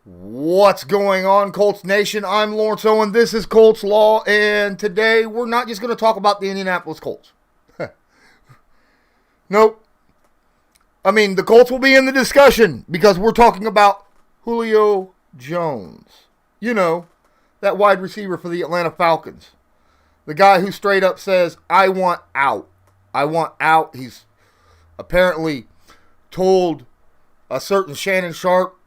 What's going on, Colts Nation? I'm Lawrence Owen. This is Colts Law, and today we're not just going to talk about the Indianapolis Colts. Nope. I mean, the Colts will be in the discussion because we're talking about Julio Jones. You know, that wide receiver for the Atlanta Falcons. The guy who straight up says, I want out. I want out. He's apparently told a certain Shannon Sharp,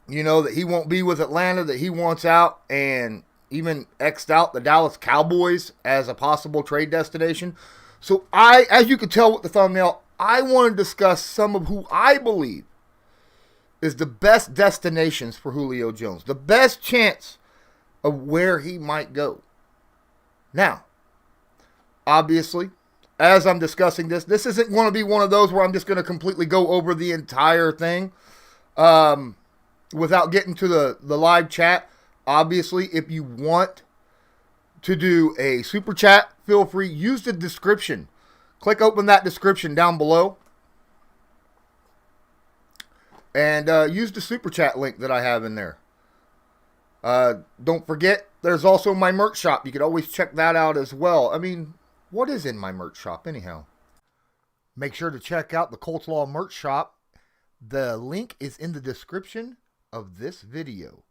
that he won't be with Atlanta, that he wants out, and even X'd out the Dallas Cowboys as a possible trade destination. So as you can tell with the thumbnail, I want to discuss some of who I believe is the best destinations for Julio Jones, the best chance of where he might go. Now, obviously, as I'm discussing this isn't going to be one of those where I'm just going to completely go over the entire thing. Without getting to the live chat. Obviously, if you want to do a super chat, feel free. Use the description. Click open that description down below. And use the super chat link that I have in there. Don't forget, there's also my merch shop. You can always check that out as well. I mean, what is in my merch shop anyhow? Make sure to check out the Colts Law merch shop. The link is in the description of this video.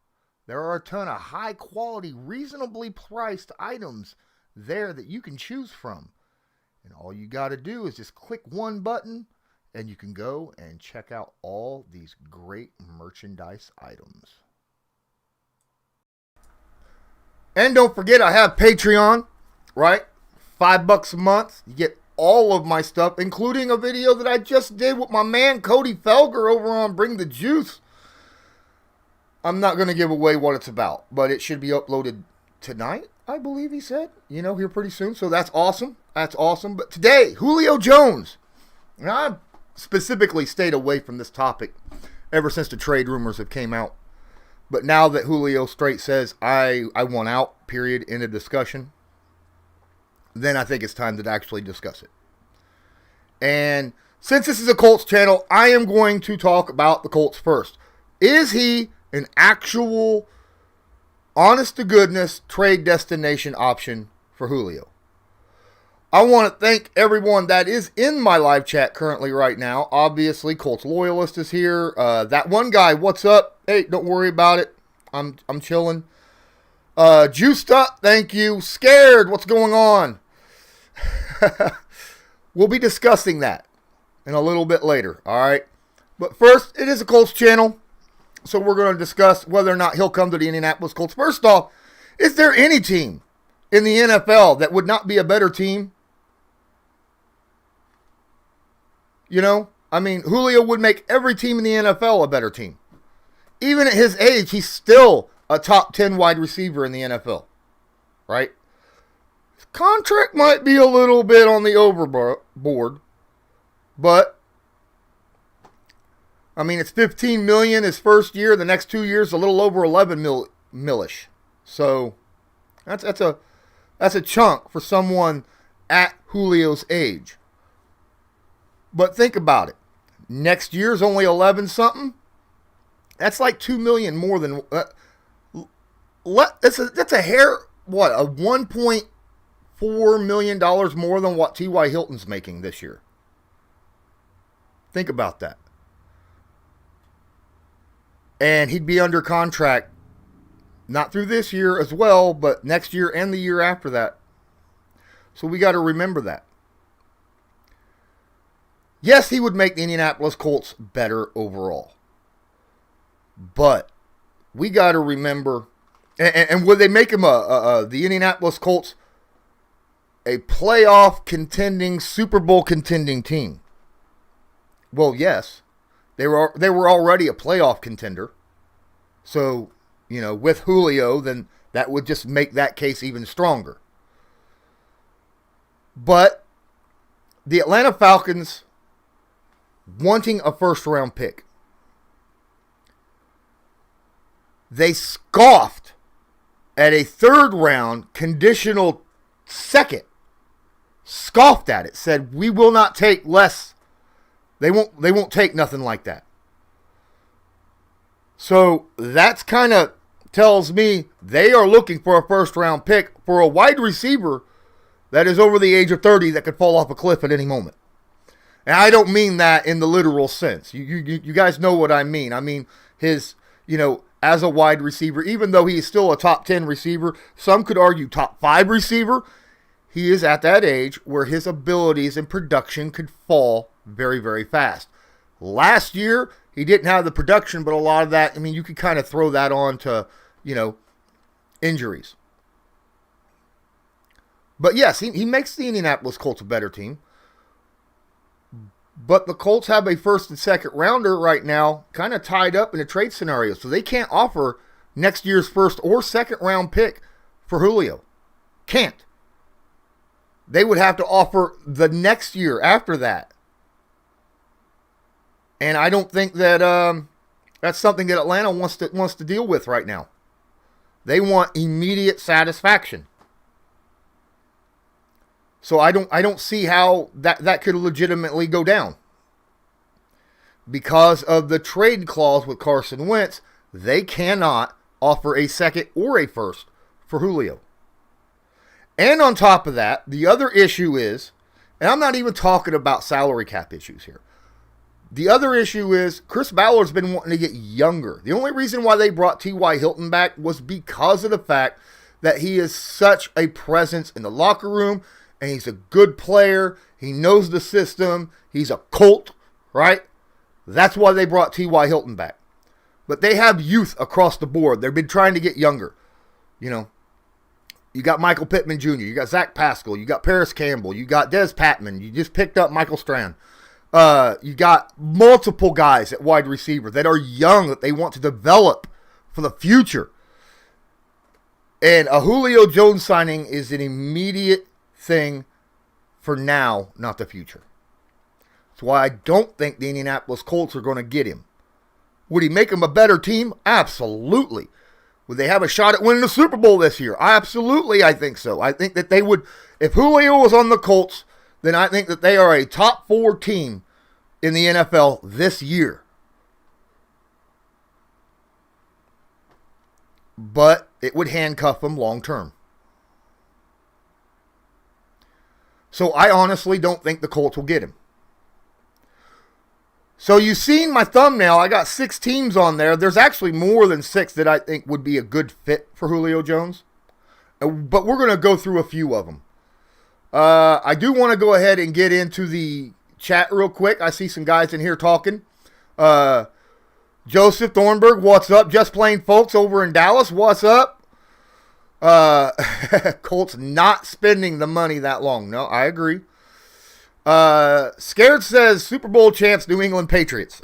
There are a ton of high quality, reasonably priced items there that you can choose from. And all you got to do is just click one button and you can go and check out all these great merchandise items. And don't forget, I have Patreon, right? $5 a month. You get all of my stuff, including a video that I just did with my man Cody Felger over on Bring the Juice. I'm not going to give away what it's about, but it should be uploaded tonight, I believe he said. Here pretty soon. So that's awesome. That's awesome. But today, Julio Jones. Now, I've specifically stayed away from this topic ever since the trade rumors have came out. But now that Julio straight says, I want out, period, in a discussion, then I think it's time to actually discuss it. And since this is a Colts channel, I am going to talk about the Colts first. Is he an actual, honest-to-goodness trade destination option for Julio? I want to thank everyone that is in my live chat currently right now. Obviously, Colts Loyalist is here. That one guy, what's up? Hey, don't worry about it. I'm chilling. Juiced up, thank you. Scared, what's going on? We'll be discussing that in a little bit later, all right? But first, it is a Colts channel. So we're going to discuss whether or not he'll come to the Indianapolis Colts. First off, is there any team in the NFL that would not be a better team? Julio would make every team in the NFL a better team. Even at his age, he's still a top 10 wide receiver in the NFL, right? His contract might be a little bit on the overboard, but it's $15 million his first year. The next 2 years, a little over $11 millish. So that's a chunk for someone at Julio's age. But think about it. Next year's only 11 something. That's like $2 million more than. That's a hair. What, a $1.4 million more than what T.Y. Hilton's making this year. Think about that. And he'd be under contract, not through this year as well, but next year and the year after that. So we got to remember that. Yes, he would make the Indianapolis Colts better overall. But we got to remember, and would they make him the Indianapolis Colts a playoff contending, Super Bowl contending team? Well, yes. They were already a playoff contender. So, with Julio, then that would just make that case even stronger. But the Atlanta Falcons wanting a first-round pick, they scoffed at a third-round conditional second. Scoffed at it. Said, we will not take less. They won't take nothing like that. So that's kind of tells me they are looking for a first-round pick for a wide receiver that is over the age of 30 that could fall off a cliff at any moment. And I don't mean that in the literal sense. You guys know what I mean. I mean his, as a wide receiver, even though he is still a top 10 receiver, some could argue top 5 receiver, he is at that age where his abilities and production could fall very, very fast. Last year, he didn't have the production, but a lot of that, you could kind of throw that on to, injuries. But yes, he makes the Indianapolis Colts a better team. But the Colts have a first and second rounder right now kind of tied up in a trade scenario. So they can't offer next year's first or second round pick for Julio. Can't. They would have to offer the next year after that. And I don't think that that's something that Atlanta wants to deal with right now. They want immediate satisfaction. So I don't see how that could legitimately go down. Because of the trade clause with Carson Wentz, they cannot offer a second or a first for Julio. And on top of that, the other issue is, and I'm not even talking about salary cap issues here. The other issue is Chris Ballard's been wanting to get younger. The only reason why they brought T.Y. Hilton back was because of the fact that he is such a presence in the locker room, and he's a good player. He knows the system. He's a Colt, right? That's why they brought T.Y. Hilton back. But they have youth across the board. They've been trying to get younger. You got Michael Pittman Jr., you got Zach Pascal, you got Paris Campbell, you got Des Patman, you just picked up Michael Strand. You got multiple guys at wide receiver that are young, that they want to develop for the future. And a Julio Jones signing is an immediate thing for now, not the future. That's why I don't think the Indianapolis Colts are going to get him. Would he make them a better team? Absolutely. Would they have a shot at winning the Super Bowl this year? Absolutely, I think so. I think that they would, if Julio was on the Colts, then I think that they are a top 4 team in the NFL this year. But it would handcuff them long term. So I honestly don't think the Colts will get him. So you've seen my thumbnail. I got 6 teams on there. There's actually more than 6 that I think would be a good fit for Julio Jones. But we're going to go through a few of them. I do want to go ahead and get into the chat real quick. I see some guys in here talking. Joseph Thornburg, what's up? Just Plain Folks over in Dallas, what's up? Colts not spending the money that long. No, I agree. Scared says Super Bowl champs New England Patriots.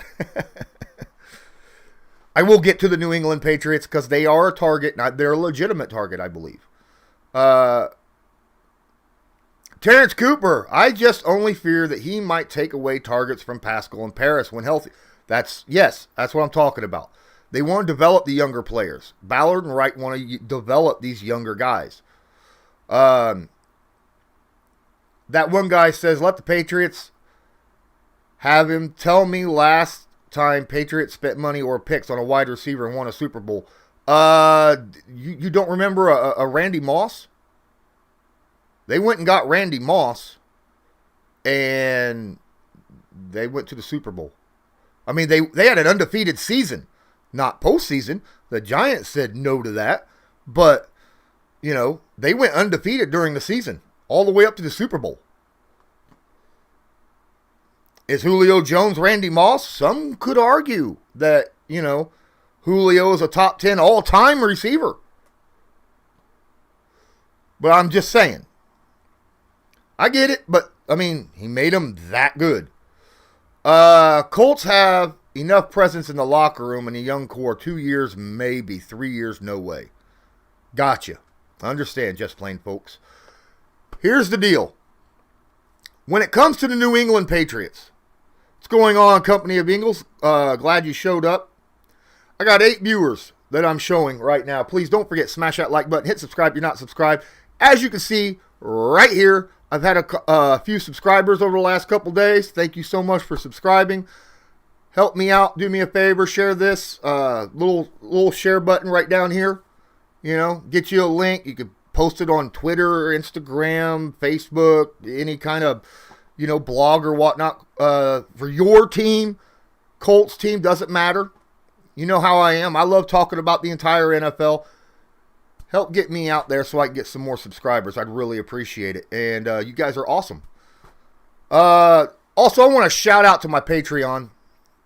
I will get to the New England Patriots because they are a target. They're a legitimate target, I believe. Terrence Cooper, I just only fear that he might take away targets from Pascal and Paris when healthy. That's what I'm talking about. They want to develop the younger players. Ballard and Wright want to develop these younger guys. That one guy says, let the Patriots have him. Tell me last time Patriots spent money or picks on a wide receiver and won a Super Bowl. You don't remember a Randy Moss? They went and got Randy Moss, and they went to the Super Bowl. I mean, they had an undefeated season, not postseason. The Giants said no to that, but, they went undefeated during the season, all the way up to the Super Bowl. Is Julio Jones Randy Moss? Some could argue that, Julio is a top 10 all-time receiver. But I'm just saying. I get it, but, he made him that good. Colts have enough presence in the locker room and a young core. 2 years, maybe. 3 years, no way. Gotcha. I understand, Just Plain Folks. Here's the deal. When it comes to the New England Patriots, what's going on, Company of Eagles? Glad you showed up. I got 8 viewers that I'm showing right now. Please don't forget, smash that like button, hit subscribe if you're not subscribed. As you can see right here, I've had a few subscribers over the last couple days. Thank you so much for subscribing. help me out. Do me a favor. Share this. Little share button right down here. Get you a link. You could post it on Twitter or Instagram, Facebook, any kind of, blog or whatnot. For your team, Colts team, doesn't matter. You know how I am. I love talking about the entire NFL. Help get me out there so I can get some more subscribers. I'd really appreciate it. And you guys are awesome. Also, I want to shout out to my Patreon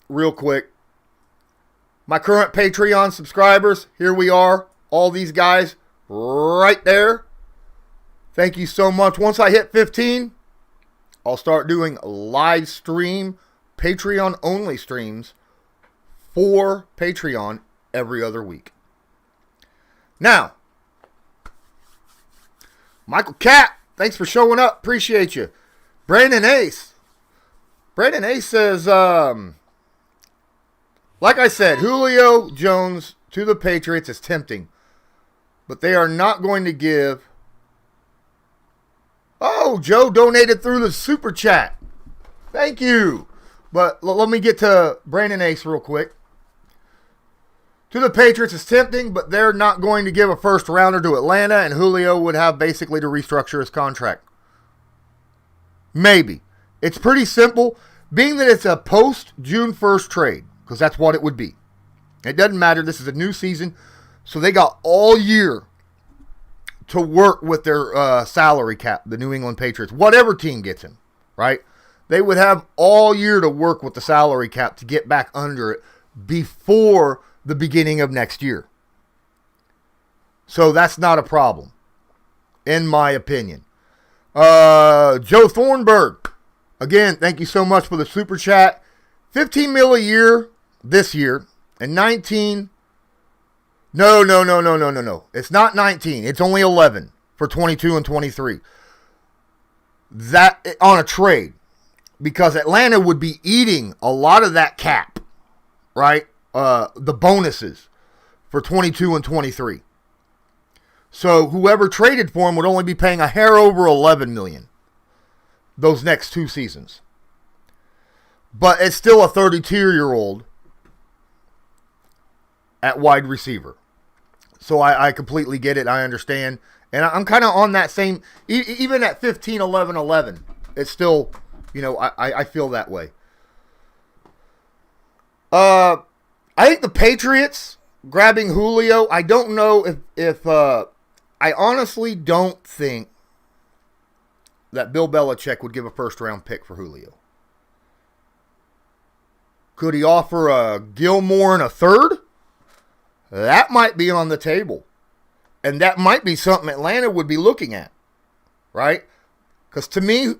real quick. My current Patreon subscribers, here we are. All these guys right there. Thank you so much. Once I hit 15, I'll start doing live stream, Patreon-only streams for Patreon every other week. Now, Michael Catt, thanks for showing up. Appreciate you. Brandon Ace. Brandon Ace says, like I said, Julio Jones to the Patriots is tempting. But they are not going to give. Oh, Joe donated through the super chat. Thank you. But let me get to Brandon Ace real quick. To the Patriots is tempting, but they're not going to give a first rounder to Atlanta, and Julio would have basically to restructure his contract. Maybe. It's pretty simple, being that it's a post-June 1st trade, because that's what it would be. It doesn't matter. This is a new season, so they got all year to work with their salary cap, the New England Patriots, whatever team gets him, right? They would have all year to work with the salary cap to get back under it before the beginning of next year. So that's not a problem, in my opinion. Joe Thornburg, again, thank you so much for the super chat. $15 million a year this year, and 19. No. It's not 19. It's only 11 for 22 and 23. That on a trade, because Atlanta would be eating a lot of that cap, right? The bonuses for 22 and 23. So whoever traded for him would only be paying a hair over $11 million those next two seasons. But it's still a 32-year-old at wide receiver. So I completely get it. I understand. And I'm kind of on that same, even at 15, 11, 11, it's still, I feel that way. I think the Patriots grabbing Julio, I don't know if I honestly don't think that Bill Belichick would give a first-round pick for Julio. Could he offer a Gilmore and a third? That might be on the table. And that might be something Atlanta would be looking at. Right? Because to me,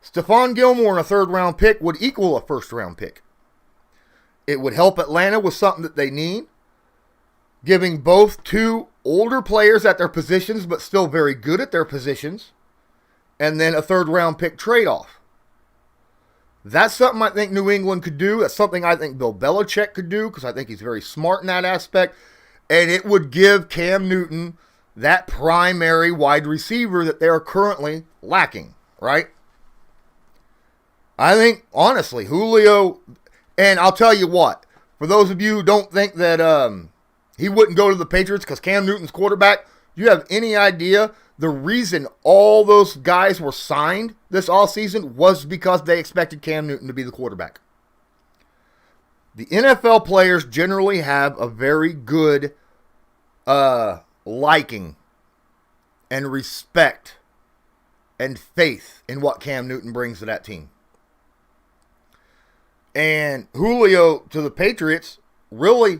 Stephon Gilmore and a third-round pick would equal a first-round pick. It would help Atlanta with something that they need. Giving both two older players at their positions, but still very good at their positions. And then a third-round pick trade-off. That's something I think New England could do. That's something I think Bill Belichick could do, because I think he's very smart in that aspect. And it would give Cam Newton that primary wide receiver that they're currently lacking, right? I think, honestly, Julio, and I'll tell you what, for those of you who don't think that he wouldn't go to the Patriots because Cam Newton's quarterback, do you have any idea the reason all those guys were signed this offseason was because they expected Cam Newton to be the quarterback? The NFL players generally have a very good liking and respect and faith in what Cam Newton brings to that team. And Julio to the Patriots, really,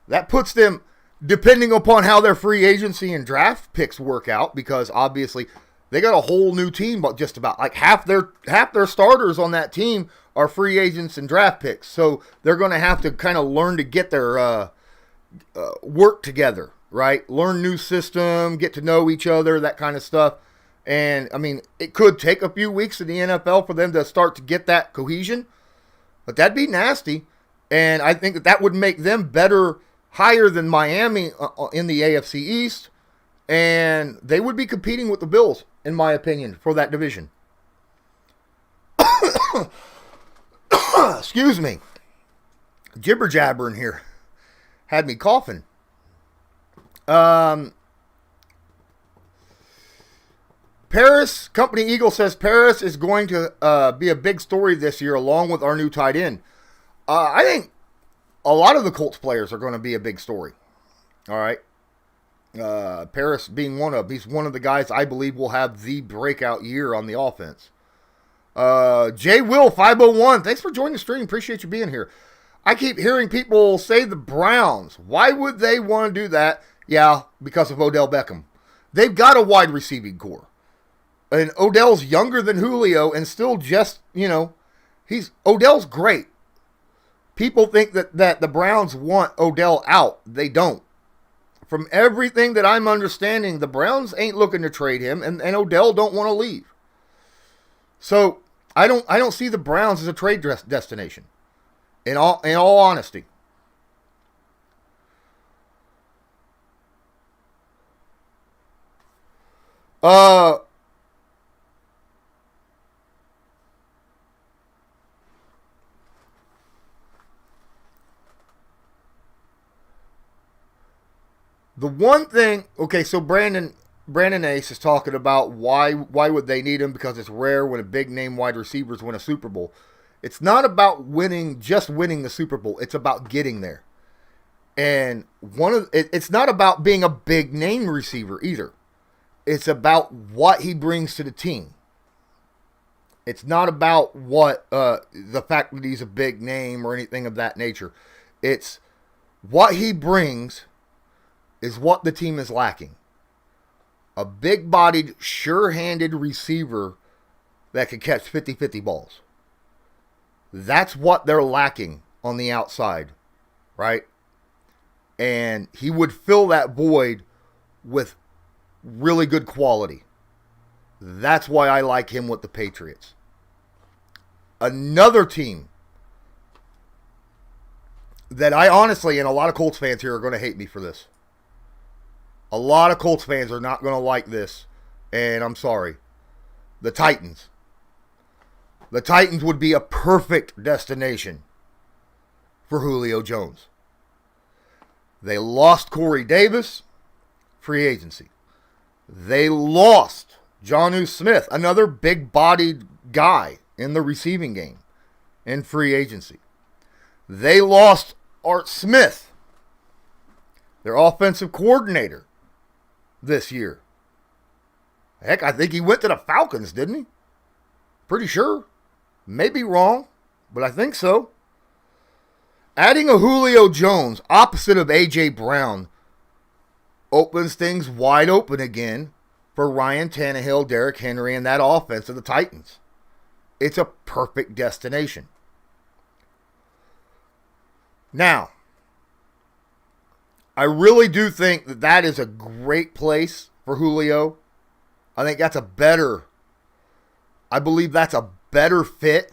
that puts them, depending upon how their free agency and draft picks work out, because obviously they got a whole new team, but just about like half their starters on that team are free agents and draft picks. So they're going to have to kind of learn to get their work together, right? Learn new system, get to know each other, that kind of stuff. And I mean, it could take a few weeks in the NFL for them to start to get that cohesion, but that'd be nasty. And I think that would make them better, higher than Miami in the AFC East, and they would be competing with the Bills, in my opinion, for that division. Excuse me. Jibber jabbering here. Had me coughing. Paris, Company Eagle says Paris is going to be a big story this year along with our new tight end. I think a lot of the Colts players are going to be a big story. All right. Paris being he's one of the guys I believe will have the breakout year on the offense. J. Will 501, thanks for joining the stream. Appreciate you being here. I keep hearing people say the Browns. Why would they want to do that? Yeah, because of Odell Beckham. They've got a wide receiving core. And Odell's younger than Julio and still just, Odell's great. People think that the Browns want Odell out. They don't. From everything that I'm understanding, the Browns ain't looking to trade him, and Odell don't want to leave. So I don't see the Browns as a trade destination. In all honesty. The one thing, okay, so Brandon Ace is talking about why would they need him, because it's rare when a big name wide receivers win a Super Bowl. It's not about just winning the Super Bowl. It's about getting there. And it's not about being a big name receiver either. It's about what he brings to the team. It's not about what the fact that he's a big name or anything of that nature. It's what he brings is what the team is lacking. A big-bodied, sure-handed receiver that can catch 50-50 balls. That's what they're lacking on the outside, right? And he would fill that void with really good quality. That's why I like him with the Patriots. Another team that I honestly, and a lot of Colts fans here are going to hate me for this. A lot of Colts fans are not going to like this, and I'm sorry. The Titans. The Titans would be a perfect destination for Julio Jones. They lost Corey Davis, free agency. They lost Jonnu Smith, another big-bodied guy in the receiving game, in free agency. They lost Art Smith, their offensive coordinator, this year. Heck, I think he went to the Falcons, didn't he? Pretty sure. Maybe wrong, but I think so. Adding a Julio Jones opposite of A.J. Brown opens things wide open again for Ryan Tannehill, Derrick Henry, and that offense of the Titans. It's a perfect destination. Now, I really do think that is a great place for Julio. I think I believe that's a better fit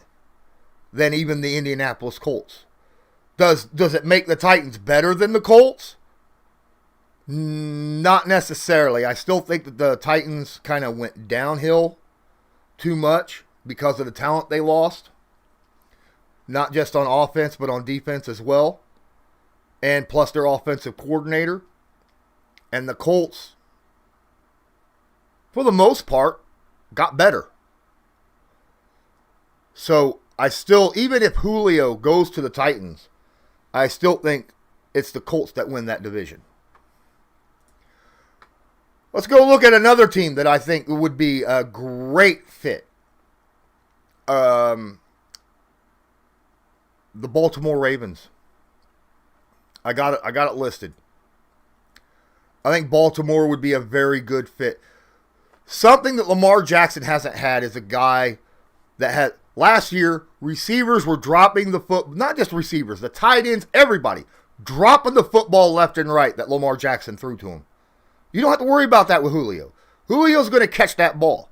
than even the Indianapolis Colts. Does it make the Titans better than the Colts? Not necessarily. I still think that the Titans kind of went downhill too much because of the talent they lost. Not just on offense, but on defense as well. And plus their offensive coordinator. And the Colts, for the most part, got better. So I still, even if Julio goes to the Titans, I still think it's the Colts that win that division. Let's go look at another team that I think would be a great fit. The Baltimore Ravens. I got it listed. I think Baltimore would be a very good fit. Something that Lamar Jackson hasn't had is a guy that had last year receivers were dropping the foot, not just receivers, the tight ends, everybody dropping the football left and right that Lamar Jackson threw to him. You don't have to worry about that with Julio. Julio's going to catch that ball.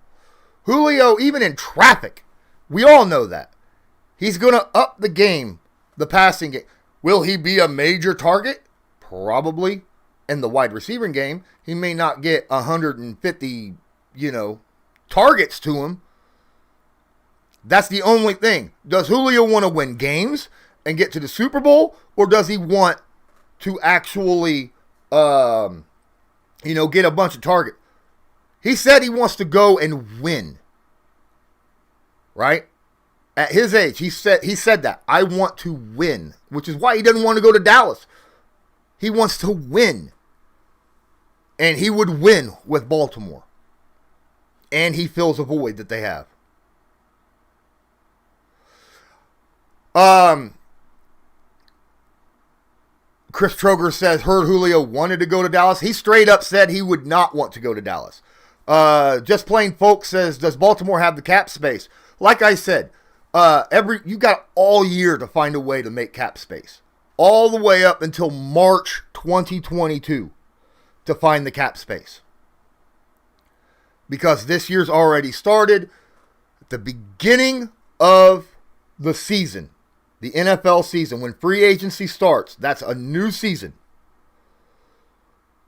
Julio, even in traffic, we all know that. He's going to up the game, the passing game. Will he be a major target? Probably. In the wide receiving game, he may not get 150, targets to him. That's the only thing. Does Julio want to win games and get to the Super Bowl, or does he want to actually, get a bunch of targets? He said he wants to go and win. Right? At his age, he said that. I want to win, which is why he doesn't want to go to Dallas. He wants to win. And he would win with Baltimore. And he fills a void that they have. Chris Troger says, heard Julio wanted to go to Dallas. He straight up said he would not want to go to Dallas. Just Plain Folks says, does Baltimore have the cap space? Like I said, you got all year to find a way to make cap space. All the way up until March 2022 to find the cap space. Because this year's already started. At the beginning of the season, the NFL season, when free agency starts, that's a new season.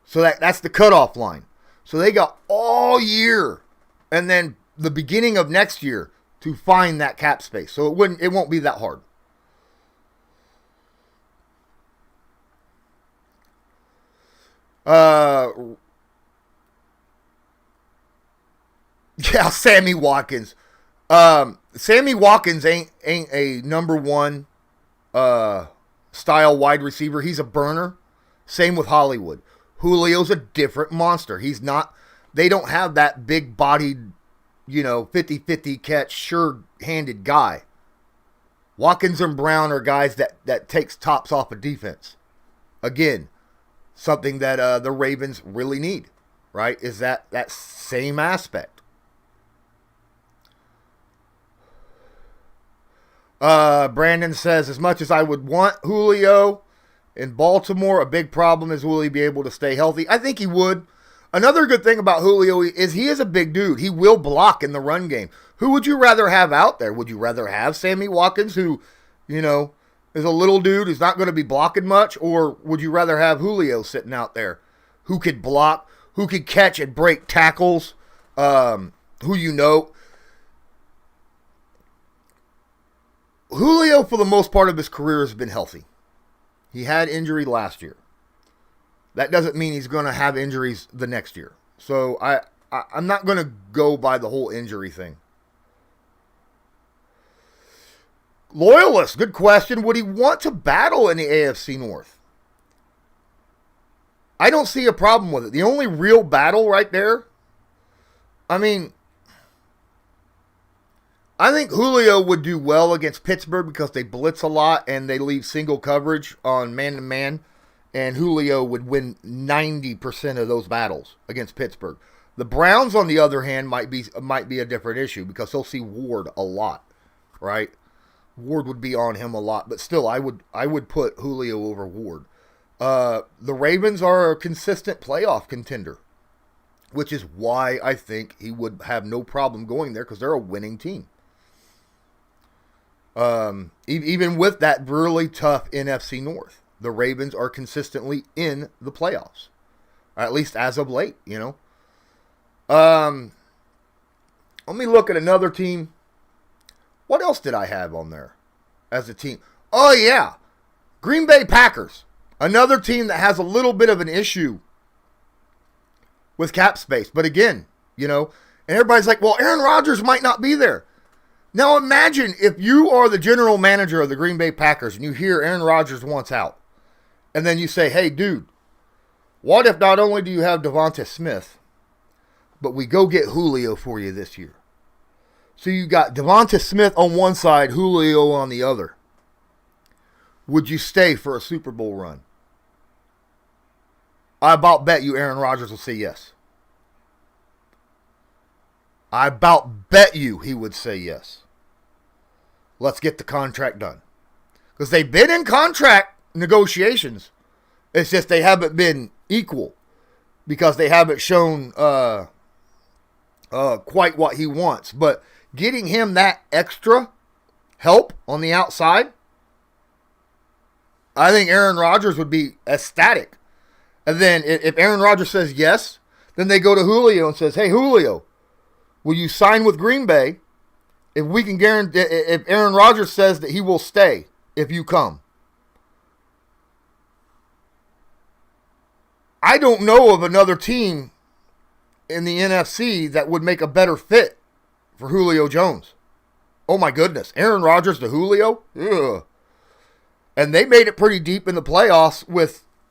So that's the cutoff line. So they got all year and then the beginning of next year to find that cap space. So it won't be that hard. Yeah, Sammy Watkins. Sammy Watkins ain't a number one style wide receiver. He's a burner. Same with Hollywood. Julio's a different monster. He's not. They don't have that big bodied, 50-50 catch, sure-handed guy. Watkins and Brown are guys that takes tops off of defense. Again, something that the Ravens really need, right? Is that same aspect. Brandon says, as much as I would want Julio in Baltimore, a big problem is will he be able to stay healthy? I think he would. Another good thing about Julio is he is a big dude. He will block in the run game. Who would you rather have out there? Would you rather have Sammy Watkins, who, is a little dude who's not going to be blocking much? Or would you rather have Julio sitting out there who could block, who could catch and break tackles, Julio, for the most part of his career, has been healthy. He had injury last year. That doesn't mean he's going to have injuries the next year. So I'm not going to go by the whole injury thing. Loyalist, good question. Would he want to battle in the AFC North? I don't see a problem with it. The only real battle right there, I think Julio would do well against Pittsburgh because they blitz a lot and they leave single coverage on man-to-man. And Julio would win 90% of those battles against Pittsburgh. The Browns, on the other hand, might be a different issue because they'll see Ward a lot, right? Ward would be on him a lot, but still, I would put Julio over Ward. The Ravens are a consistent playoff contender, which is why I think he would have no problem going there because they're a winning team. Even with that really tough NFC North. The Ravens are consistently in the playoffs. Or at least as of late, Let me look at another team. What else did I have on there as a team? Oh, yeah. Green Bay Packers. Another team that has a little bit of an issue with cap space. But again, and everybody's like, well, Aaron Rodgers might not be there. Now imagine if you are the general manager of the Green Bay Packers and you hear Aaron Rodgers wants out. And then you say, hey, dude, what if not only do you have Devonta Smith, but we go get Julio for you this year? So you got Devonta Smith on one side, Julio on the other. Would you stay for a Super Bowl run? I about bet you Aaron Rodgers will say yes. I about bet you he would say yes. Let's get the contract done. Because they've been in contract negotiations. It's just they haven't been equal because they haven't shown quite what he wants. But getting him that extra help on the outside, I think Aaron Rodgers would be ecstatic. And then if Aaron Rodgers says yes, then they go to Julio and says, hey, Julio, will you sign with Green Bay If we can guarantee, if Aaron Rodgers says that he will stay if you come, I don't know of another team in the NFC that would make a better fit for Julio Jones. Oh my goodness. Aaron Rodgers to Julio? Ugh. And they made it pretty deep in the playoffs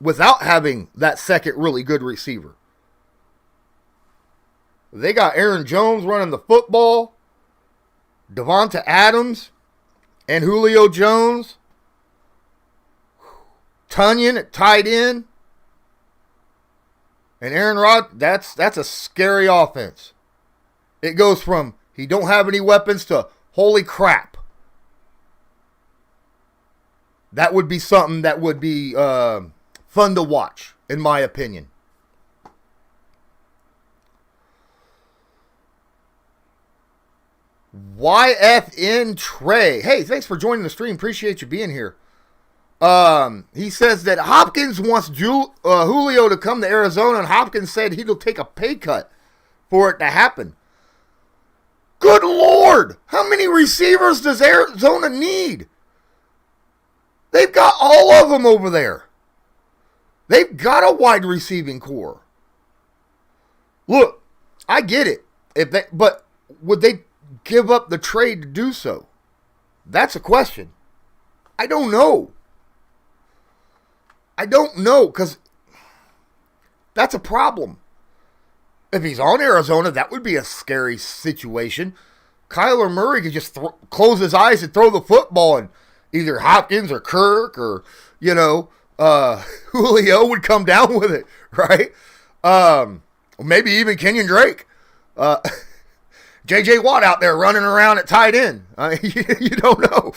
without having that second really good receiver. They got Aaron Jones running the football, Devonta Adams, and Julio Jones. Tunyon at tight end. And Aaron Rodgers, that's a scary offense. It goes from he don't have any weapons to holy crap. That would be something that would be fun to watch, in my opinion. YFN Trey. Hey, thanks for joining the stream. Appreciate you being here. He says that Hopkins wants Julio to come to Arizona, and Hopkins said he'll take a pay cut for it to happen. Good Lord! How many receivers does Arizona need? They've got all of them over there. They've got a wide receiving core. Look, I get it. But would they give up the trade to do so? That's a question. I don't know. Because that's a problem. If he's on Arizona, that would be a scary situation. Kyler Murray could just close his eyes and throw the football, and either Hopkins or Kirk or, Julio would come down with it, right? Maybe even Kenyon Drake. J.J. Watt out there running around at tight end. You don't know.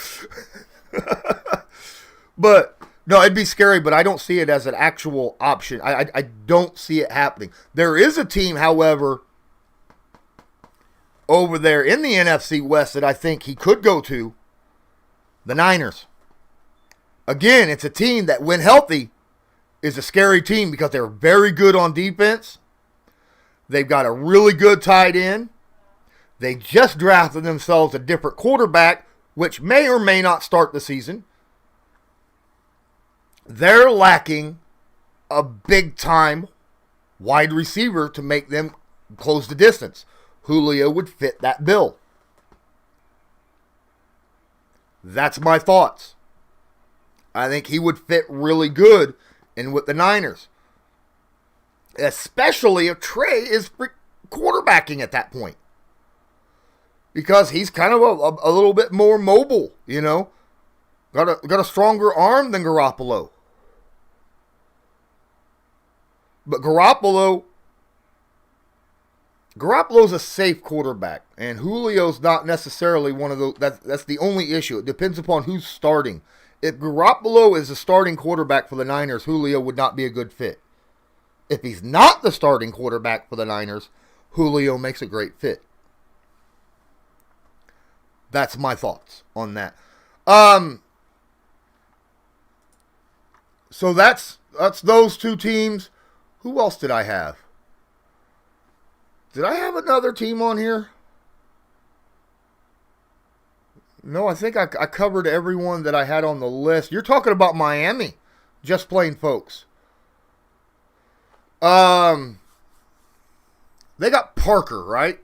But, no, it'd be scary, but I don't see it as an actual option. I don't see it happening. There is a team, however, over there in the NFC West that I think he could go to. The Niners. Again, it's a team that, when healthy, is a scary team because they're very good on defense. They've got a really good tight end. They just drafted themselves a different quarterback, which may or may not start the season. They're lacking a big-time wide receiver to make them close the distance. Julio would fit that bill. That's my thoughts. I think he would fit really good in with the Niners. Especially if Trey is quarterbacking at that point. Because he's kind of a little bit more mobile, Got a stronger arm than Garoppolo. But Garoppolo's a safe quarterback, and Julio's not necessarily one of those. That's the only issue. It depends upon who's starting. If Garoppolo is the starting quarterback for the Niners, Julio would not be a good fit. If he's not the starting quarterback for the Niners, Julio makes a great fit. That's my thoughts on that. So that's those two teams. Who else did I have? Did I have another team on here? No, I think I covered everyone that I had on the list. You're talking about Miami. Just plain, folks. They got Parker, right?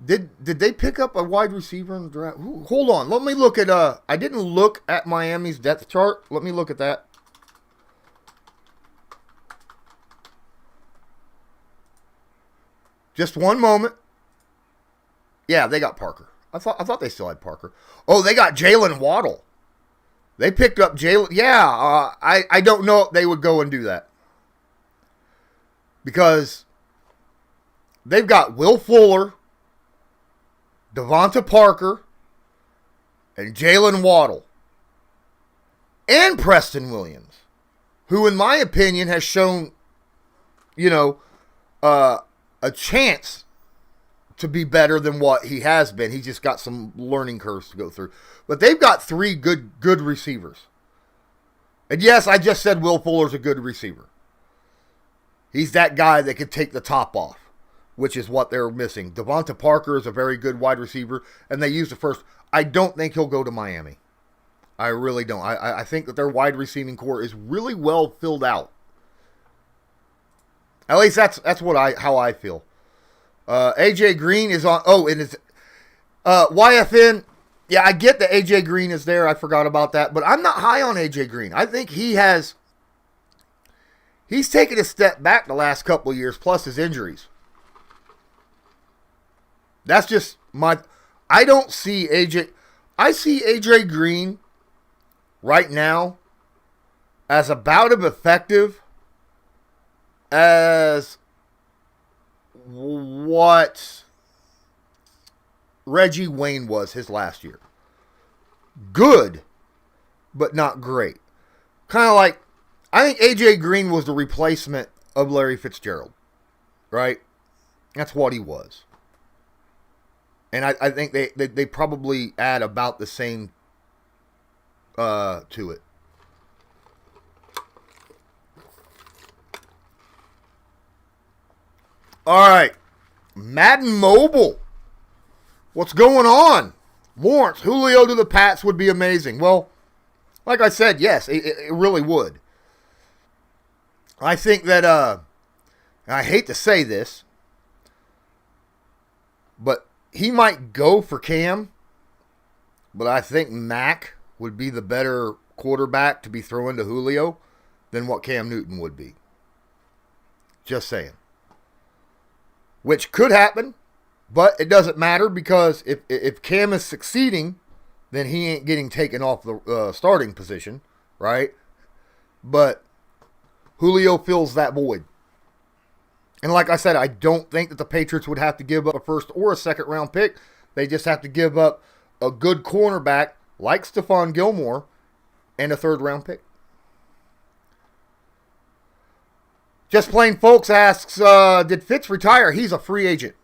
Did they pick up a wide receiver in the draft? Hold on. Let me look at I didn't look at Miami's depth chart. Let me look at that. Just one moment. Yeah, they got Parker. I thought they still had Parker. Oh, they got Jalen Waddle. They picked up Jalen. Yeah, I don't know if they would go and do that. Because they've got Will Fuller, Devonta Parker, and Jalen Waddle. And Preston Williams, who in my opinion has shown, a chance to be better than what he has been. He just got some learning curves to go through. But they've got three good receivers. And yes, I just said Will Fuller's a good receiver. He's that guy that could take the top off. which is what they're missing. Devonta Parker is a very good wide receiver, and they used the first. I don't think he'll go to Miami. I really don't. I think that their wide receiving core is really well filled out. At least that's how I feel. AJ Green is on. Oh, and it's YFN. Yeah, I get that AJ Green is there. I forgot about that, but I'm not high on AJ Green. I think he's taken a step back the last couple of years, plus his injuries. That's just my. I don't see AJ. I see AJ Green right now as about as effective as what Reggie Wayne was his last year. Good, but not great. Kind of like, I think AJ Green was the replacement of Larry Fitzgerald, right? That's what he was. And I think they probably add about the same to it. All right. Madden Mobile. What's going on? Lawrence, Julio to the Pats would be amazing. Well, like I said, yes, it really would. I think that, I hate to say this, but he might go for Cam, but I think Mac would be the better quarterback to be throwing to Julio than what Cam Newton would be. Just saying. Which could happen, but it doesn't matter because if Cam is succeeding, then he ain't getting taken off the starting position, right? But Julio fills that void. And like I said, I don't think that the Patriots would have to give up a first or a second round pick. They just have to give up a good cornerback like Stephon Gilmore and a third round pick. Just Plain Folks asks, did Fitz retire? He's a free agent.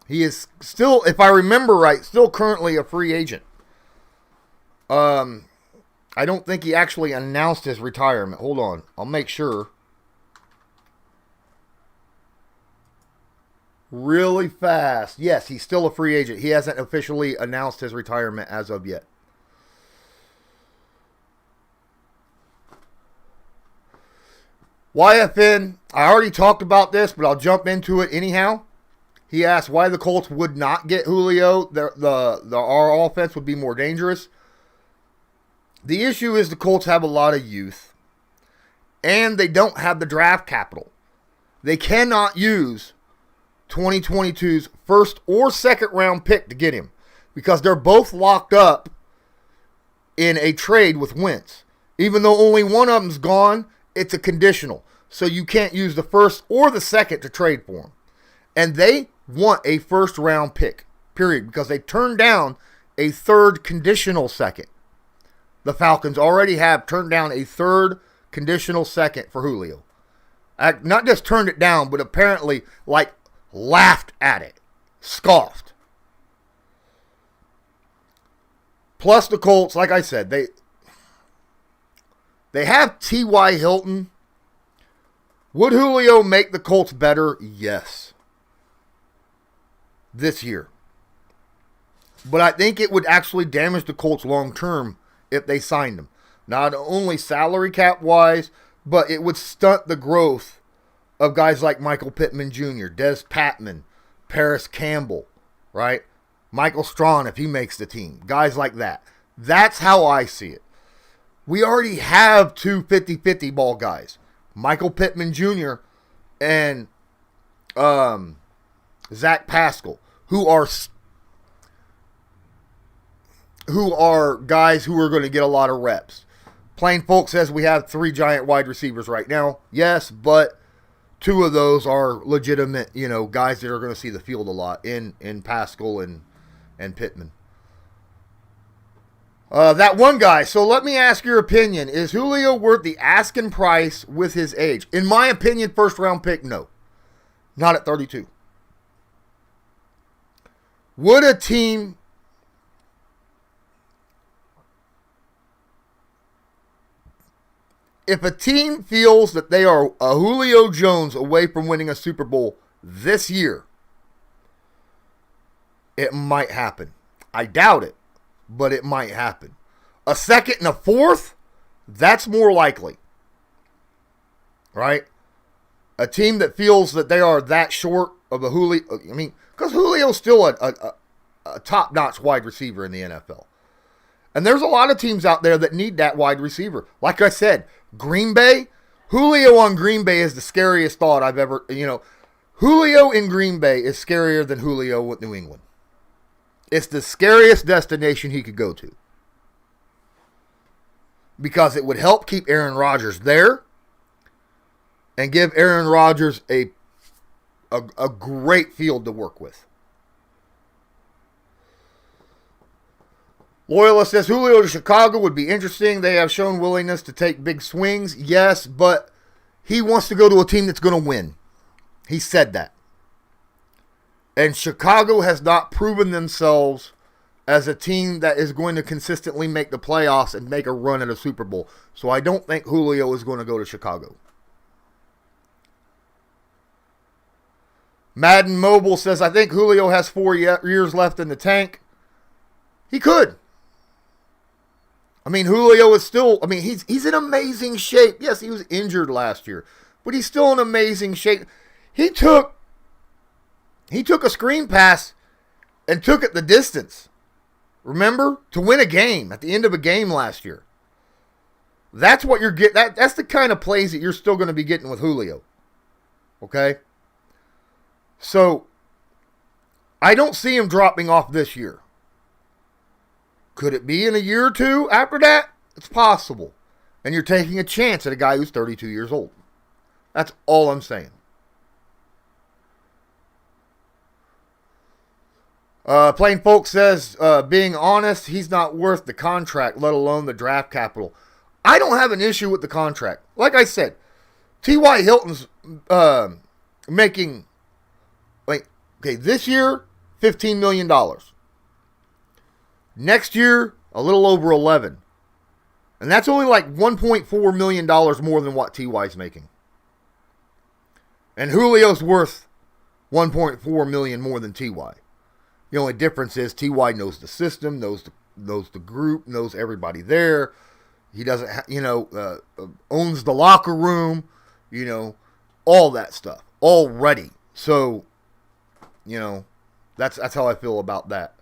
He is still, if I remember right, still currently a free agent. I don't think he actually announced his retirement. Hold on. I'll make sure. Really fast. Yes, he's still a free agent. He hasn't officially announced his retirement as of yet. YFN, I already talked about this, but I'll jump into it anyhow. He asked why the Colts would not get Julio. Our offense would be more dangerous. The issue is the Colts have a lot of youth, and they don't have the draft capital. They cannot use 2022's first or second round pick to get him because they're both locked up in a trade with Wentz. Even though only one of them's gone, it's a conditional. So you can't use the first or the second to trade for him. And they want a first round pick, period, because they turned down a third conditional second. The Falcons already have turned down a third conditional second for Julio. Not just turned it down, but apparently laughed at it, scoffed. Plus the Colts, like I said, they have T.Y. Hilton. Would Julio make the Colts better? Yes. This year. But I think it would actually damage the Colts long term if they signed him. Not only salary cap wise, but it would stunt the growth of guys like Michael Pittman Jr., Des Patman, Paris Campbell, right? Michael Strawn if he makes the team. Guys like that. That's how I see it. We already have two 50-50 ball guys. Michael Pittman Jr. and Zach Pascal, who are guys who are going to get a lot of reps. Plain Folk says we have 3 giant wide receivers right now. Yes, but 2 of those are legitimate, guys that are going to see the field a lot in Pascal and Pittman. That one guy. So let me ask your opinion. Is Julio worth the asking price with his age? In my opinion, first round pick, no. Not at 32. Would a team... If a team feels that they are a Julio Jones away from winning a Super Bowl, this year, it might happen. I doubt it, but it might happen. A second and a fourth, that's more likely. Right? A team that feels that they are that short of a Julio. I mean, because Julio's still a top-notch wide receiver in the NFL. And there's a lot of teams out there that need that wide receiver. Like I said, Green Bay, Julio on Green Bay is the scariest thought I've ever, Julio in Green Bay is scarier than Julio with New England. It's the scariest destination he could go to. Because it would help keep Aaron Rodgers there and give Aaron Rodgers a great field to work with. Loyalist says Julio to Chicago would be interesting. They have shown willingness to take big swings. Yes, but he wants to go to a team that's going to win. He said that. And Chicago has not proven themselves as a team that is going to consistently make the playoffs and make a run at a Super Bowl. So I don't think Julio is going to go to Chicago. Madden Mobile says, I think Julio has 4 years left in the tank. He could. I mean, Julio is still, he's in amazing shape. Yes, he was injured last year, but he's still in amazing shape. He took a screen pass and took it the distance. Remember? To win a game at the end of a game last year. That's what you're getting. That's the kind of plays that you're still going to be getting with Julio. Okay? So, I don't see him dropping off this year. Could it be in a year or two after that? It's possible. And you're taking a chance at a guy who's 32 years old. That's all I'm saying. Plain Folk says, being honest, he's not worth the contract, let alone the draft capital. I don't have an issue with the contract. Like I said, T.Y. Hilton's making, this year, $15 million. Next year, a little over 11. And that's only like $1.4 million more than what T.Y.'s making. And Julio's worth $1.4 million more than T.Y. The only difference is T.Y. knows the system, knows the group, knows everybody there. He doesn't, owns the locker room, all that stuff already. So, that's how I feel about that.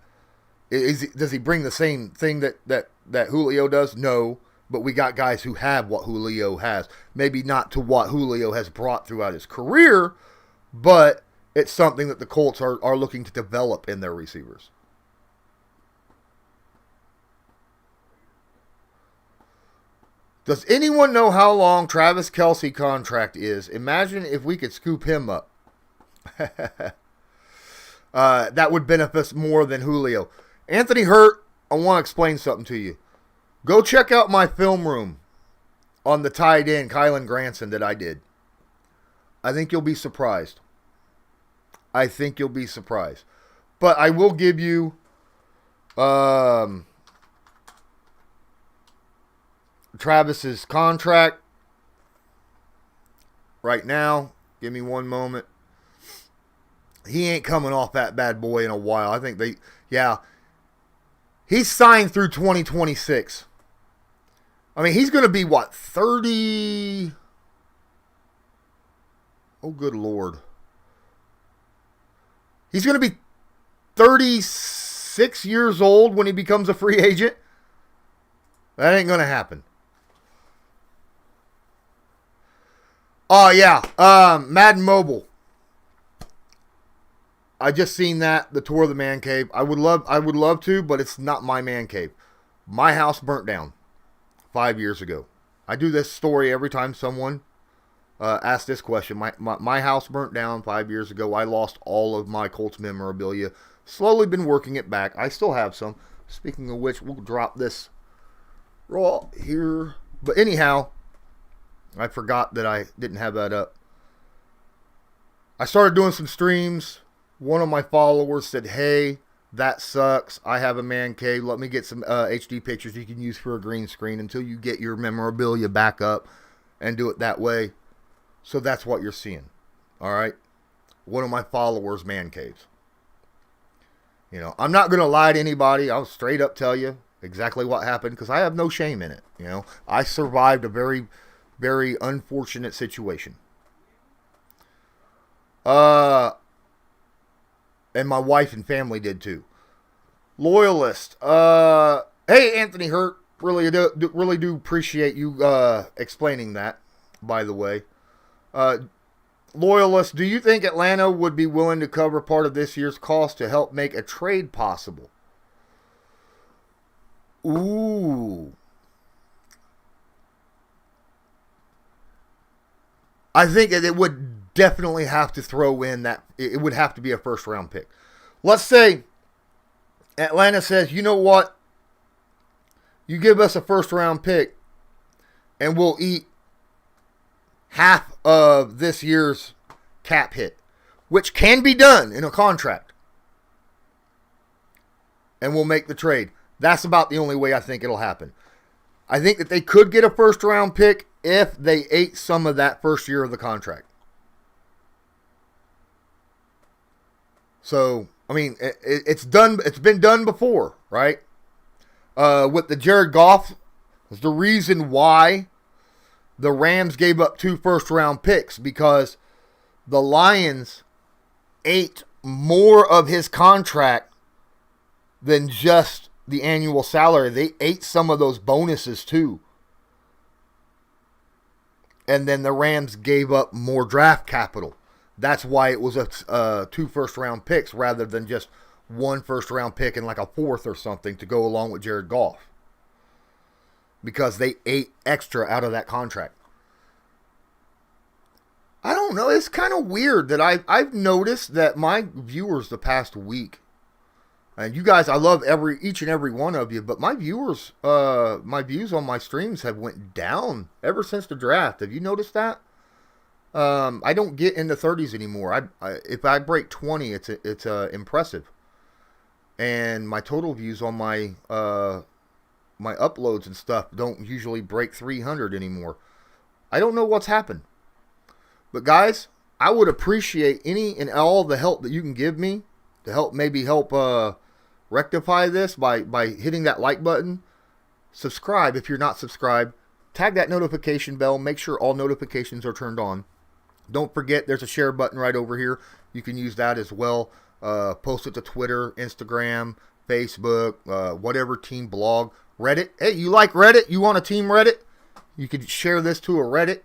Does he bring the same thing that Julio does? No, but we got guys who have what Julio has. Maybe not to what Julio has brought throughout his career, but it's something that the Colts are looking to develop in their receivers. Does anyone know how long Travis Kelce contract is? Imagine if we could scoop him up. That would benefit us more than Julio. Anthony Hurt, I want to explain something to you. Go check out my film room on the tight end, Kylan Granson, that I did. I think you'll be surprised. But I will give you Travis's contract right now. Give me one moment. He ain't coming off that bad boy in a while. I think he's signed through 2026. He's going to be, 30? Oh, good Lord. He's going to be 36 years old when he becomes a free agent. That ain't going to happen. Oh, yeah. Madden Mobile. I just seen the tour of the man cave. I would love to, but it's not my man cave. My house burnt down 5 years ago. I do this story every time someone asks this question. My house burnt down 5 years ago. I lost all of my Colts memorabilia. Slowly been working it back. I still have some. Speaking of which, we'll drop this raw here. But anyhow, I forgot that I didn't have that up. I started doing some streams. One of my followers said, hey, that sucks. I have a man cave. Let me get some HD pictures you can use for a green screen until you get your memorabilia back up and do it that way. So that's what you're seeing. All right. one of my followers' man caves. You know, I'm not going to lie to anybody. I'll straight up tell you exactly what happened because I have no shame in it. You know, I survived a very, very unfortunate situation. And my wife and family did too. Loyalist. Hey, Anthony Hurt. Really do appreciate you explaining that, by the way. Loyalist, do you think Atlanta would be willing to cover part of this year's cost to help make a trade possible? Ooh. I think it would definitely have to throw in that it would have to be a first round pick. Let's say Atlanta says, you know what? You give us a first round pick and we'll eat half of this year's cap hit, which can be done in a contract. And we'll make the trade. That's about the only way I think it'll happen. I think that they could get a first round pick if they ate some of that first year of the contract. So, I mean, it's done. It's been done before, right? With the Jared Goff, was the reason why the Rams gave up 2 first-round picks, because the Lions ate more of his contract than just the annual salary. They ate some of those bonuses too. And then the Rams gave up more draft capital. That's why it was 2 first-round picks rather than just 1 first-round pick and like a 4th or something to go along with Jared Goff. Because they ate extra out of that contract. I don't know. It's kind of weird that I've noticed that my viewers the past week, and you guys, I love each and every one of you, but my viewers, my views on my streams have went down ever since the draft. Have you noticed that? I don't get in the 30s anymore. If I break 20, it's impressive. And my total views on my my uploads and stuff don't usually break 300 anymore. I don't know what's happened. But guys, I would appreciate any and all the help that you can give me to help rectify this by hitting that like button. Subscribe if you're not subscribed. Tag that notification bell. Make sure all notifications are turned on. Don't forget there's a share button right over here. You can use that as well. Post it to Twitter, Instagram, Facebook, whatever team blog. Reddit. Hey, you like Reddit? You want a team Reddit? You can share this to a Reddit.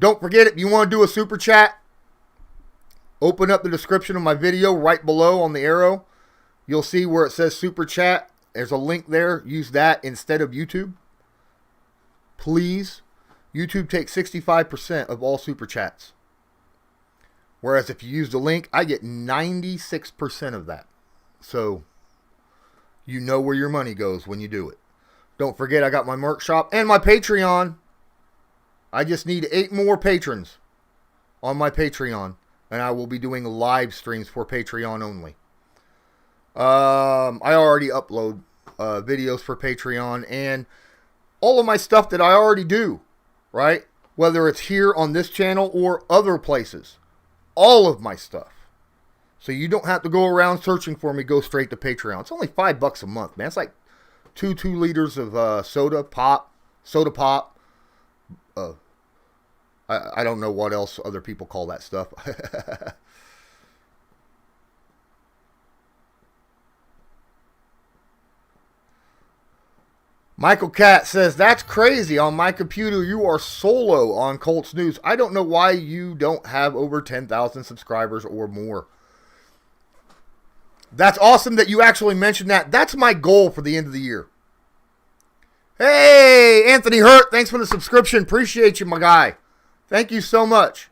Don't forget, if you want to do a super chat, open up the description of my video right below on the arrow. You'll see where it says super chat. There's a link there. Use that instead of YouTube. Please. YouTube takes 65% of all super chats. Whereas if you use the link, I get 96% of that. So, you know where your money goes when you do it. Don't forget, I got my merch shop and my Patreon. I just need 8 more patrons on my Patreon. And I will be doing live streams for Patreon only. I already upload videos for Patreon. And all of my stuff that I already do. Right? Whether it's here on this channel or other places. All of my stuff. So you don't have to go around searching for me. Go straight to Patreon. It's only $5 a month, man. It's like 2 liters of soda pop. I don't know what else other people call that stuff. Michael Catt says, that's crazy. On my computer, you are solo on Colts News. I don't know why you don't have over 10,000 subscribers or more. That's awesome that you actually mentioned that. That's my goal for the end of the year. Hey, Anthony Hurt, thanks for the subscription. Appreciate you, my guy. Thank you so much.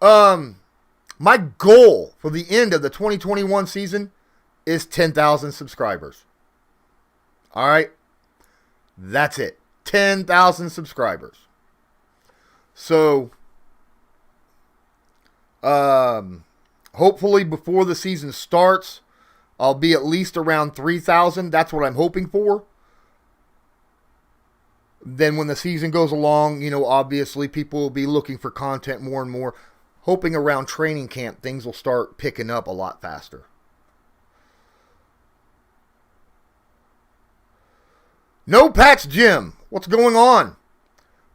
My goal for the end of the 2021 season is 10,000 subscribers. All right? That's it. 10,000 subscribers. So, hopefully before the season starts, I'll be at least around 3,000. That's what I'm hoping for. Then when the season goes along, obviously people will be looking for content more and more, hoping around training camp things will start picking up a lot faster. No Pat's Jim. What's going on?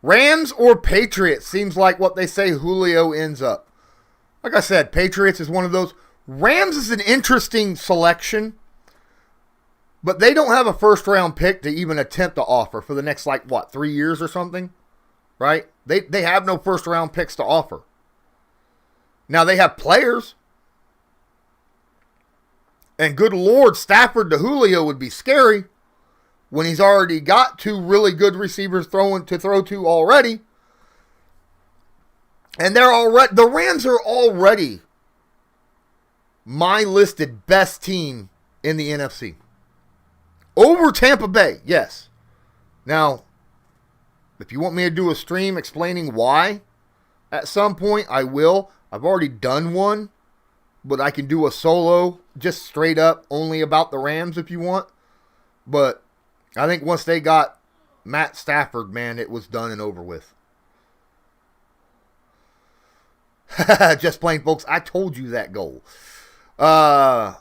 Rams or Patriots? Seems like what they say Julio ends up. Like I said, Patriots is one of those. Rams is an interesting selection, but they don't have a first-round pick to even attempt to offer for the next, 3 years or something, right? They have no first-round picks to offer. Now, they have players, and good Lord, Stafford to Julio would be scary when he's already got 2 really good receivers to throw to already. And the Rams are already my listed best team in the NFC. Over Tampa Bay, yes. Now, if you want me to do a stream explaining why, at some point I will. I've already done one, but I can do a solo just straight up only about the Rams if you want. But I think once they got Matt Stafford, man, it was done and over with. Just plain, folks, I told you that goal. For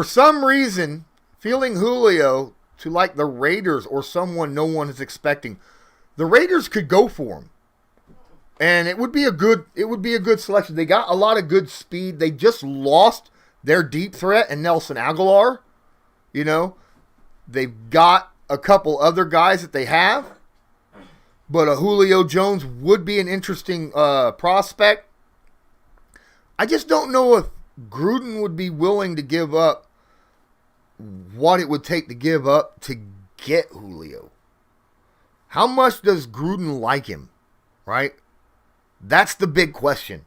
some reason, feeling Julio to like the Raiders or someone no one is expecting, the Raiders could go for him. And it would be a good selection. They got a lot of good speed. They just lost their deep threat and Nelson Aguilar. They've got a couple other guys that they have. But a Julio Jones would be an interesting prospect. I just don't know if Gruden would be willing to give up what it would take to give up to get Julio. How much does Gruden like him, right? That's the big question.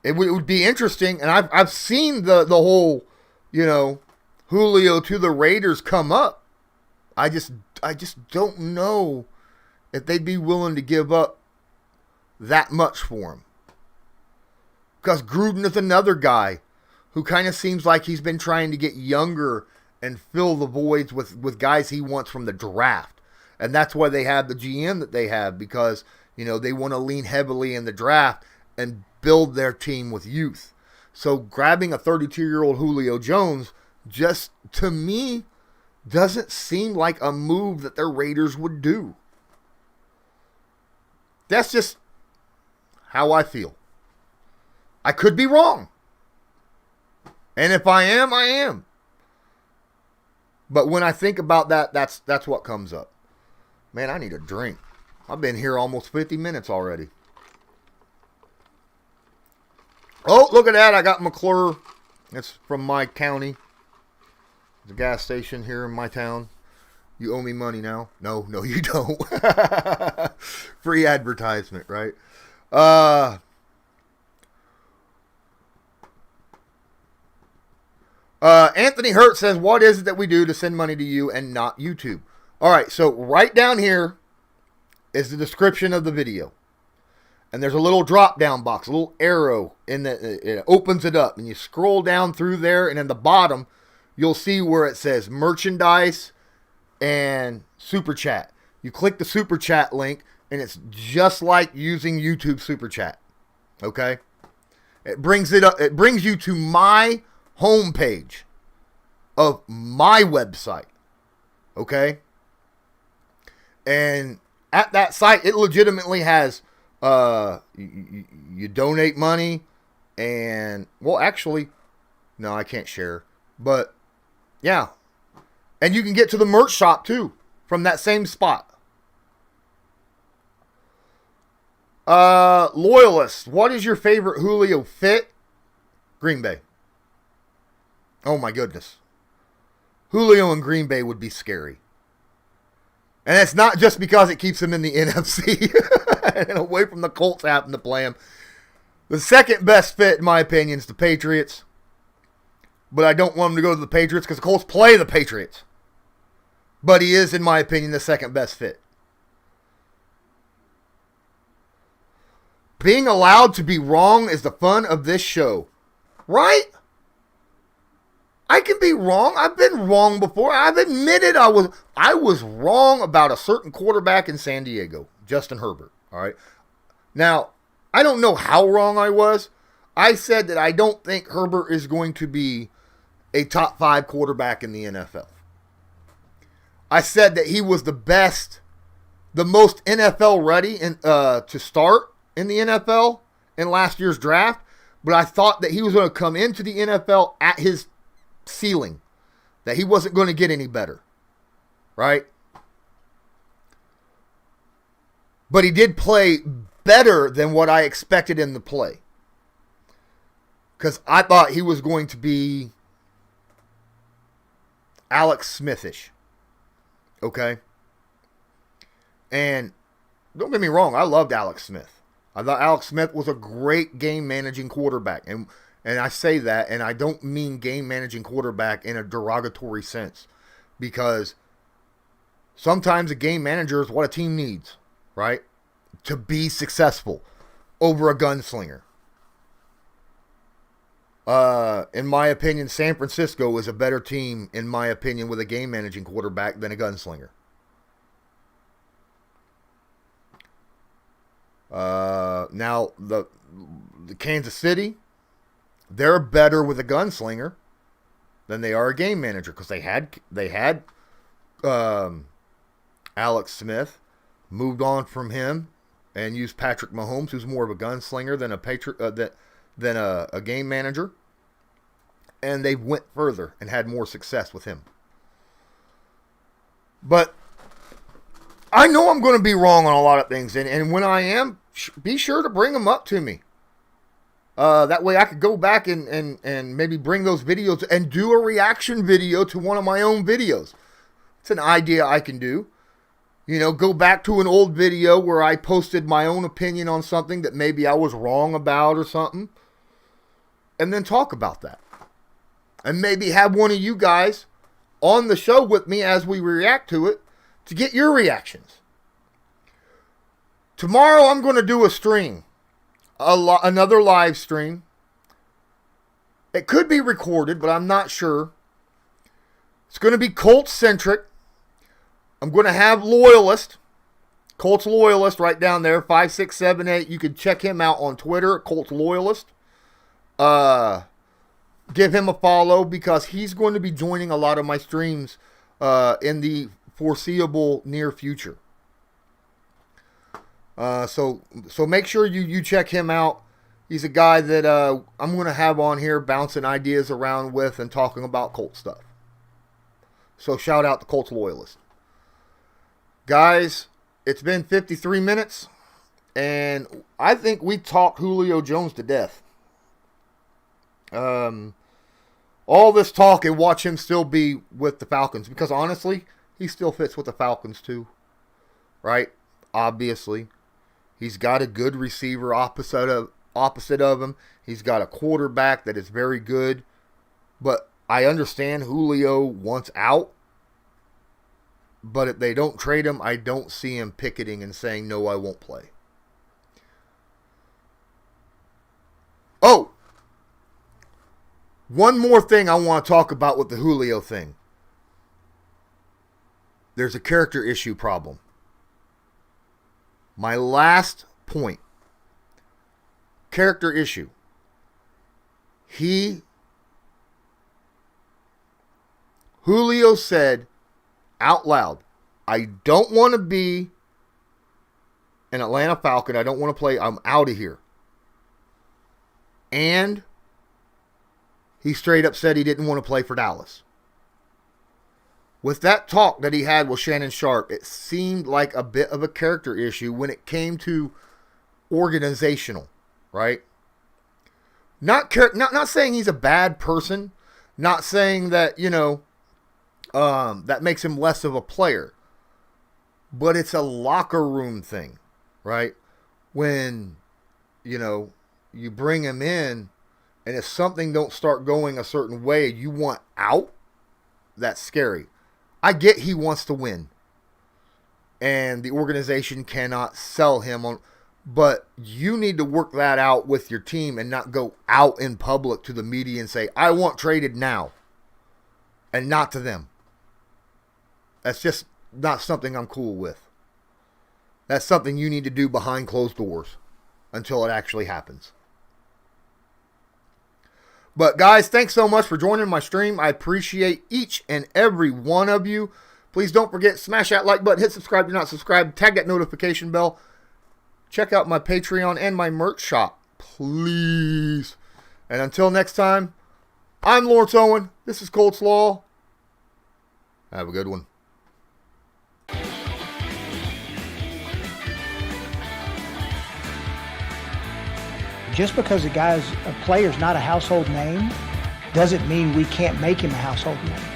It would be interesting, and I've seen the whole, Julio to the Raiders come up. I just don't know if they'd be willing to give up that much for him. Because Gruden is another guy who kind of seems like he's been trying to get younger and fill the voids with guys he wants from the draft. And that's why they have the GM that they have, because, they want to lean heavily in the draft and build their team with youth. So grabbing a 32-year-old Julio Jones just, to me, doesn't seem like a move that their Raiders would do. That's just how I feel. I could be wrong. And if I am, I am. But when I think about that, that's what comes up. Man, I need a drink. I've been here almost 50 minutes already. Oh, look at that. I got McClure. It's from my county. The gas station here in my town. You owe me money now. No, you don't. Free advertisement, right? Anthony Hurt says, what is it that we do to send money to you and not YouTube? All right, so right down here is the description of the video. And there's a little drop-down box, a little arrow, it opens it up. And you scroll down through there, and in the bottom, you'll see where it says merchandise and super chat. You click the super chat link, and it's just like using YouTube super chat. Okay? It brings it up. It brings you to my homepage of my website. Okay? And at that site, it legitimately has you donate money, and well, actually, no, I can't share, but yeah, and you can get to the merch shop too from that same spot. Loyalist, what is your favorite Julio fit? Green Bay. Oh my goodness, Julio in Green Bay would be scary. And it's not just because it keeps him in the NFC and away from the Colts having to play him. The second best fit, in my opinion, is the Patriots. But I don't want him to go to the Patriots because the Colts play the Patriots. But he is, in my opinion, the second best fit. Being allowed to be wrong is the fun of this show. Right? I can be wrong. I've been wrong before. I've admitted I was wrong about a certain quarterback in San Diego, Justin Herbert. All right. Now, I don't know how wrong I was. I said that I don't think Herbert is going to be a top 5 quarterback in the NFL. I said that he was the best, the most NFL ready to start in the NFL in last year's draft, but I thought that he was going to come into the NFL at his ceiling, that he wasn't going to get any better, right? But he did play better than what I expected him to play, because I thought he was going to be Alex Smithish, okay? And don't get me wrong, I loved Alex Smith. I thought Alex Smith was a great game managing quarterback, and I say that, and I don't mean game managing quarterback in a derogatory sense, because sometimes a game manager is what a team needs, right? To be successful over a gunslinger. In my opinion, San Francisco is a better team, in my opinion, with a game managing quarterback than a gunslinger. Now, the Kansas City, they're better with a gunslinger than they are a game manager, because they had Alex Smith, moved on from him, and used Patrick Mahomes, who's more of a gunslinger than a game manager, and they went further and had more success with him. But I know I'm going to be wrong on a lot of things, and when I am, be sure to bring them up to me. That way I could go back and maybe bring those videos and do a reaction video to one of my own videos. It's an idea I can do. You know, go back to an old video where I posted my own opinion on something that maybe I was wrong about or something, and then talk about that. And maybe have one of you guys on the show with me as we react to it to get your reactions. Tomorrow I'm going to do a stream. Another live stream. It could be recorded, but I'm not sure. It's going to be Colts centric. I'm going to have Colts Loyalist right down there, 5678. You can check him out on Twitter, Colts Loyalist. Give him a follow, because he's going to be joining a lot of my streams in the foreseeable near future. So make sure you check him out. He's a guy that I'm going to have on here bouncing ideas around with and talking about Colts stuff. So shout out to Colts Loyalist. Guys, it's been 53 minutes, and I think we talked Julio Jones to death. All this talk and watch him still be with the Falcons, because honestly, he still fits with the Falcons too, right? Obviously. He's got a good receiver opposite of him. He's got a quarterback that is very good. But I understand Julio wants out. But if they don't trade him, I don't see him picketing and saying, no, I won't play. Oh! One more thing I want to talk about with the Julio thing. There's a character issue problem. My last point. Character issue. Julio said out loud, I don't want to be an Atlanta Falcon. I don't want to play. I'm out of here. And he straight up said he didn't want to play for Dallas. With that talk that he had with Shannon Sharp, it seemed like a bit of a character issue when it came to organizational, right? Not saying he's a bad person, not saying that, that makes him less of a player, but it's a locker room thing, right? When, you bring him in, and if something don't start going a certain way, you want out, that's scary. I get he wants to win, and the organization cannot sell him on, but you need to work that out with your team and not go out in public to the media and say, I want traded now. and not to them. That's just not something I'm cool with. That's something you need to do behind closed doors until it actually happens. But guys, thanks so much for joining my stream. I appreciate each and every one of you. Please don't forget, smash that like button, hit subscribe if you're not subscribed, tag that notification bell. Check out my Patreon and my merch shop, please. And until next time, I'm Lawrence Owen. This is Colts Law. Have a good one. Just because a player's not a household name doesn't mean we can't make him a household name.